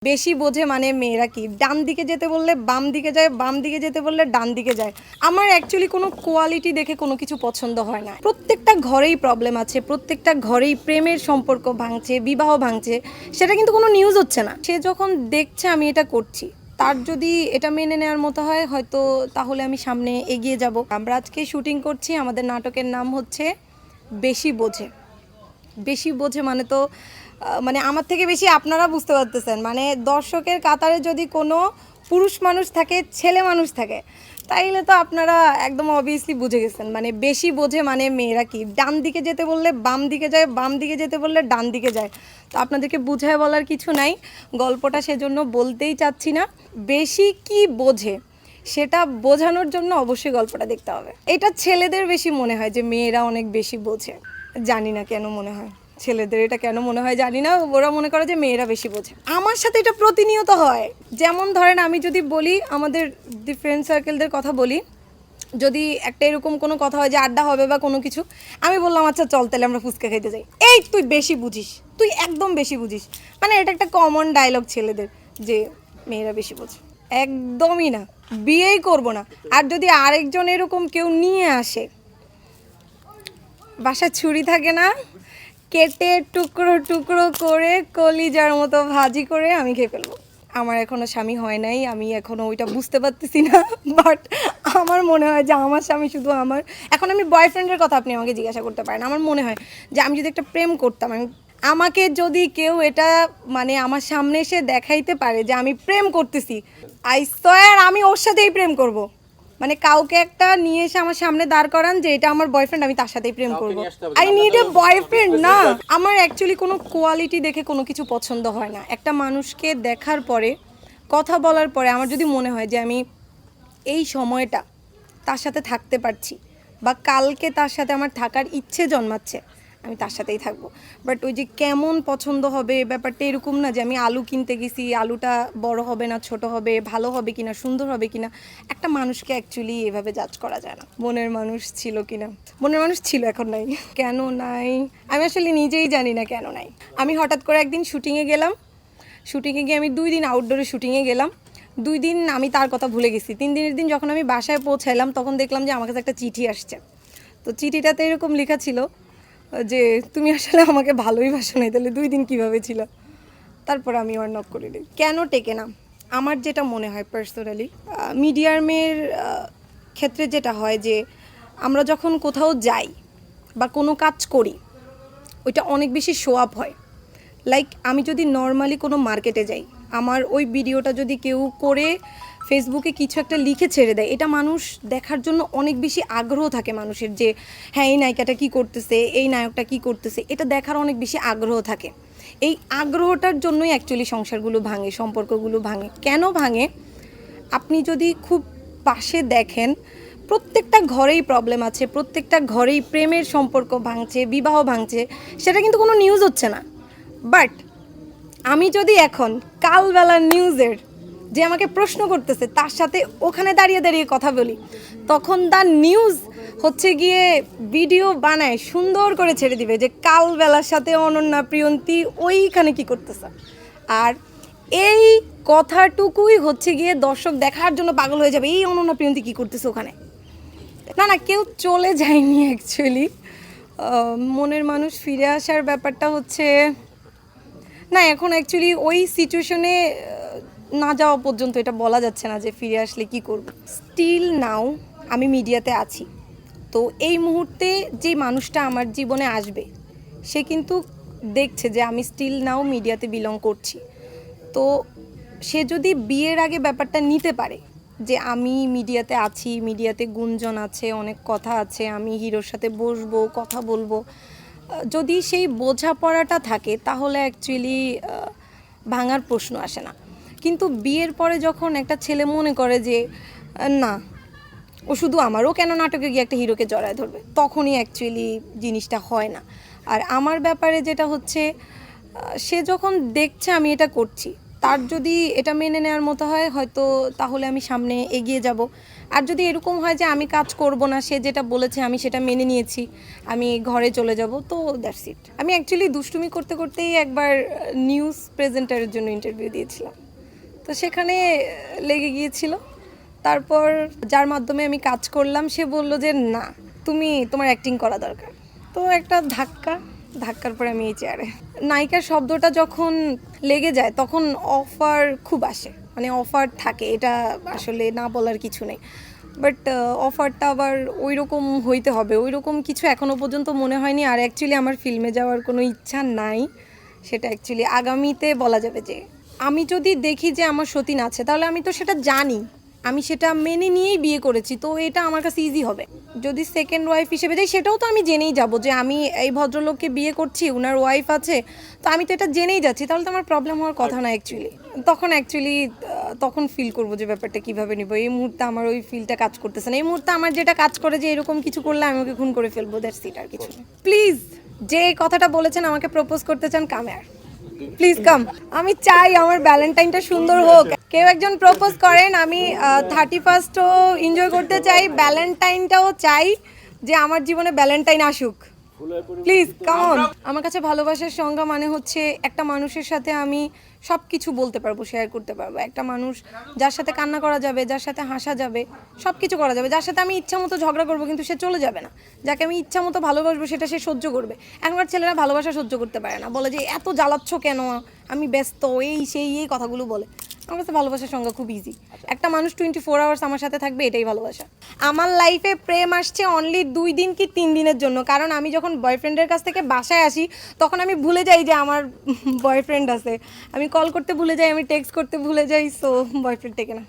বেশি বোঝে মানে মেয়েরা কি ডান দিকে যেতে বললে বাম দিকে যায়, বাম দিকে যেতে বললে ডান দিকে যায়। আমার অ্যাকচুয়ালি কোনো কোয়ালিটি দেখে কোনো কিছু পছন্দ হয় না। প্রত্যেকটা ঘরেই প্রবলেম আছে, প্রত্যেকটা ঘরেই প্রেমের সম্পর্ক ভাঙছে, বিবাহ ভাঙছে, সেটা কিন্তু কোনো নিউজ হচ্ছে না। সে যখন দেখছে আমি এটা করছি, তার যদি এটা মেনে নেওয়ার মতো হয় হয়তো তাহলে আমি সামনে এগিয়ে যাব। আমরা আজকে শুটিং করছি, আমাদের নাটকের নাম হচ্ছে বেশি বোঝে। বেশি বোঝে মানে তো মানে আমার থেকে বেশি আপনারা বুঝতে পারতেছেন। মানে দর্শকের কাতারে যদি কোনো পুরুষ মানুষ থাকে, ছেলে মানুষ থাকে, তাইলে তো আপনারা একদম অবভিয়াসলি বুঝে গেছেন। মানে বেশি বোঝে মানে মেয়েরা কি ডান দিকে যেতে বললে বাম দিকে যায়, বাম দিকে যেতে বললে ডান দিকে যায়। তো আপনাদেরকে বুঝায় বলার কিছু নাই, গল্পটা সেজন্য বলতেই চাচ্ছি না। বেশি কি বোঝে সেটা বোঝানোর জন্য অবশ্যই গল্পটা দেখতে হবে। এটা ছেলেদের বেশি মনে হয় যে মেয়েরা অনেক বেশি বোঝে, জানি না কেন মনে হয় ছেলেদের এটা কেন মনে হয় জানি না, ওরা মনে করে যে মেয়েরা বেশি বোঝে। আমার সাথে এটা প্রতিনিয়ত হয়। যেমন ধরেন আমি যদি বলি, আমাদের ফ্রেন্ড সার্কেলদের কথা বলি, যদি একটা এরকম কোনো কথা হয় যে আড্ডা হবে বা কোনো কিছু, আমি বললাম আচ্ছা চল তাহলে আমরা ফুচকা খেতে যাই, এই তুই বেশি বুঝিস, তুই একদম বেশি বুঝিস। মানে এটা একটা কমন ডায়লগ ছেলেদের যে মেয়েরা বেশি বোঝে। একদমই না, বিয়েই করব না। আর যদি আরেকজন এরকম কেউ নিয়ে আসে, বাসায় ছুরি থাকে না, কেটে টুকরো টুকরো করে কলিজার মতো ভাজি করে আমি খেয়ে ফেলবো। আমার এখনও স্বামী হয় নাই, আমি এখনও ওইটা বুঝতে পারতেছি না, বাট আমার মনে হয় যে আমার স্বামী শুধু আমার। এখন আমি বয়ফ্রেন্ডের কথা আপনি আমাকে জিজ্ঞাসা করতে পারেন। আমার মনে হয় যে আমি যদি একটা প্রেম করতাম, আমাকে যদি কেউ এটা মানে আমার সামনে এসে দেখাইতে পারে যে আমি প্রেম করতেছি, আই সোয়ার আমি ওর সাথেই প্রেম করব। মানে কাউকে একটা নিয়ে এসে আমার সামনে দাঁড় করান যে এটা আমার বয়ফ্রেন্ড, আমি তার সাথেই প্রেম করব। আই নিড এ বয়ফ্রেন্ড না। আমার অ্যাকচুয়ালি কোনো কোয়ালিটি দেখে কোনো কিছু পছন্দ হয় না। একটা মানুষকে দেখার পরে, কথা বলার পরে আমার যদি মনে হয় যে আমি এই সময়টা তার সাথে থাকতে পারছি বা কালকে তার সাথে আমার থাকার ইচ্ছে জন্মাচ্ছে, আমি তার সাথেই থাকবো। বাট ওই যে কেমন পছন্দ হবে ব্যাপারটা এরকম না যে আমি আলু কিনতে গেছি, আলুটা বড় হবে না ছোট হবে, ভালো হবে কিনা, সুন্দর হবে কিনা। একটা মানুষকে অ্যাকচুয়ালি এভাবে জাজ করা যায় না। মনের মানুষ ছিল কিনা, মনের মানুষ ছিল, এখন নাই। কেন নাই আমি আসলে নিজেই জানি না কেন নাই। আমি হঠাৎ করে একদিন শুটিংয়ে গেলাম, শুটিংয়ে গিয়ে আমি 2 দিন আউটডোরে শুটিংয়ে গেলাম। 2 দিন আমি তার কথা ভুলে গেছি। 3 দিনের দিন যখন আমি বাসায় পৌঁছাইলাম তখন দেখলাম যে আমার কাছে একটা চিঠি আসছে। তো চিঠিটাতে এরকম লেখা ছিল যে তুমি আসলে আমাকে ভালোই বাসো নাই, তাহলে 2 দিন কীভাবে ছিল। তারপর আমি আর নক করি নি। কেন টেকে না, আমার যেটা মনে হয় পার্সোনালি, মিডিয়ার মেয়ের ক্ষেত্রে যেটা হয় যে আমরা যখন কোথাও যাই বা কোনো কাজ করি, ওইটা অনেক বেশি শো আপ হয়। লাইক আমি যদি নর্মালি কোনো মার্কেটে যাই, আমার ওই ভিডিওটা যদি কেউ করে ফেসবুকে কিছু একটা লিখে ছেড়ে দেয়, এটা মানুষ দেখার জন্য অনেক বেশি আগ্রহ থাকে মানুষের যে হ্যাঁ এই নায়িকাটা কী করতেছে, এই নায়কটা কী করতেছে, এটা দেখার অনেক বেশি আগ্রহ থাকে। এই আগ্রহটার জন্যই অ্যাকচুয়ালি সংসারগুলো ভাঙে, সম্পর্কগুলো ভাঙে। কেন ভাঙে আপনি যদি খুব পাশে দেখেন, প্রত্যেকটা ঘরেই প্রবলেম আছে, প্রত্যেকটা ঘরেই প্রেমের সম্পর্ক ভাঙছে, বিবাহ ভাঙছে, সেটা কিন্তু কোনো নিউজ হচ্ছে না। বাট আমি যদি এখন কালবেলার নিউজের যে আমাকে প্রশ্ন করতেছে তার সাথে ওখানে দাঁড়িয়ে দাঁড়িয়ে কথা বলি, তখন দ্য নিউজ হচ্ছে গিয়ে ভিডিও বানায় সুন্দর করে ছেড়ে দিবে যে কালবেলার সাথে অনন্যা প্রিয়ন্তী ওইখানে কি করতেছে। আর এই কথাটুকুই হচ্ছে গিয়ে দর্শক দেখার জন্য পাগল হয়ে যাবে, এই অনন্যা প্রিয়ন্তী কী করতেছে ওখানে। না না, কেউ চলে যায়নি অ্যাকচুয়ালি। মনের মানুষ ফিরে আসার ব্যাপারটা হচ্ছে না, এখন অ্যাকচুয়ালি ওই সিচুয়েশনে না যাওয়া পর্যন্ত এটা বলা যাচ্ছে না যে ফিরে আসলে কি করব। স্টিল নাও আমি মিডিয়াতে আছি, তো এই মুহূর্তে যে মানুষটা আমার জীবনে আসবে সে কিন্তু দেখছে যে আমি স্টিল নাও মিডিয়াতে বিলং করছি। তো সে যদি বিয়ের আগে ব্যাপারটা নিতে পারে যে আমি মিডিয়াতে আছি, মিডিয়াতে গুঞ্জন আছে, অনেক কথা আছে, আমি হিরোর সাথে বসবো, কথা বলবো, যদি সেই বোঝাপড়াটা থাকে তাহলে অ্যাকচুয়ালি ভাঙার প্রশ্ন আসে না। কিন্তু বিয়ের পরে যখন একটা ছেলে মনে করে যে না ও শুধু আমারও কেন নাটকে গিয়ে একটা হিরোকে জড়ায় ধরবে, তখনই অ্যাকচুয়ালি জিনিসটা হয় না। আর আমার ব্যাপারে যেটা হচ্ছে, সে যখন দেখছে আমি এটা করছি, তার যদি এটা মেনে নেওয়ার মতো হয় হয়তো তাহলে আমি সামনে এগিয়ে যাব। আর যদি এরকম হয় যে আমি কাজ করব না, সে যেটা বলেছে আমি সেটা মেনে নিয়েছি, আমি ঘরে চলে যাব, তো দ্যাটস ইট। আমি অ্যাকচুয়ালি দুষ্টুমি করতে করতেই একবার নিউজ প্রেজেন্টারের জন্য ইন্টারভিউ দিয়েছিলাম, তো সেখানে লেগে গিয়েছিল। তারপর যার মাধ্যমে আমি কাজ করলাম সে বলল যে না, তোমার অ্যাক্টিং করা দরকার। তো একটা ধাক্কার পরে আমি এই চেয়ারে। নায়িকার শব্দটা যখন লেগে যায় তখন অফার খুব আসে, মানে অফার থাকে, এটা আসলে না বলার কিছু নেই। বাট অফারটা আবার ওই রকম হইতে হবে, ওই রকম কিছু এখনও পর্যন্ত মনে হয়নি। আর অ্যাকচুয়ালি আমার ফিল্মে যাওয়ার কোনো ইচ্ছা নাই, সেটা অ্যাকচুয়ালি আগামীতে বলা যাবে। যে আমি যদি দেখি যে আমার সতীন আছে তাহলে আমি তো সেটা জানি, আমি সেটা মেনে নিয়েই বিয়ে করেছি, তো এটা আমার কাছে ইজি হবে। যদি সেকেন্ড ওয়াইফ হিসেবে যাই সেটাও তো আমি জেনেই যাব যে আমি এই ভদ্রলোককে বিয়ে করছি, ওনার ওয়াইফ আছে, তো আমি তো এটা জেনেই যাচ্ছি, তাহলে তো আমার প্রবলেম হওয়ার কথা না অ্যাকচুয়ালি। তখন ফিল করবো যে ব্যাপারটা কীভাবে নিব। এই মুহূর্তে আমার ওই ফিলটা কাজ করতেছে না। এই মুহূর্তে আমার যেটা কাজ করে যে এরকম কিছু করলে আমি ওকে খুন করে ফেলবো, দ্যাটস ইট, আর কিছু না। প্লিজ, যে কথাটা বলেছেন আমাকে প্রপোজ করতে চান, কামের প্লিজ কাম। আমি চাই আমার ভ্যালেন্টাইনটা সুন্দর হোক, কেউ একজন প্রপোজ করেন। আমি 31st এনজয় করতে চাই, ভ্যালেন্টাইনটাও চাই, যে আমার জীবনে ভ্যালেন্টাইন আসুক, প্লিজ কাম অন। আমার কাছে ভালোবাসার সংজ্ঞা মানে হচ্ছে একটা মানুষের সাথে আমি সব কিছু বলতে পারবো, শেয়ার করতে পারবো। একটা মানুষ যার সাথে কান্না করা যাবে, যার সাথে হাসা যাবে, সব কিছু করা যাবে, যার সাথে আমি ইচ্ছা মতো ঝগড়া করবো কিন্তু সে চলে যাবে না, যাকে আমি ইচ্ছা মতো ভালোবাসবো সেটা সে সহ্য করবে। এখনকার ছেলেরা ভালোবাসা সহ্য করতে পারে না, বলে যে এত জ্বালাচ্ছ কেন, আমি ব্যস্ত, এই কথাগুলো বলে। আমার কাছে ভালোবাসার সংজ্ঞা খুব ইজি, একটা মানুষ 24 আওয়ার্স আমার সাথে থাকবে, এটাই ভালোবাসা। আমার লাইফে প্রেম আসছে অনলি 2 দিন কি 3 দিনের জন্য, কারণ আমি যখন বয়ফ্রেন্ডের কাছ থেকে বাসায় আসি তখন আমি ভুলে যাই যে আমার বয়ফ্রেন্ড আছে, আমি কল করতে ভুলে যাই, আমি টেক্সট করতে ভুলে যাই, সো বয়ফ্রেন্ড থেকে না।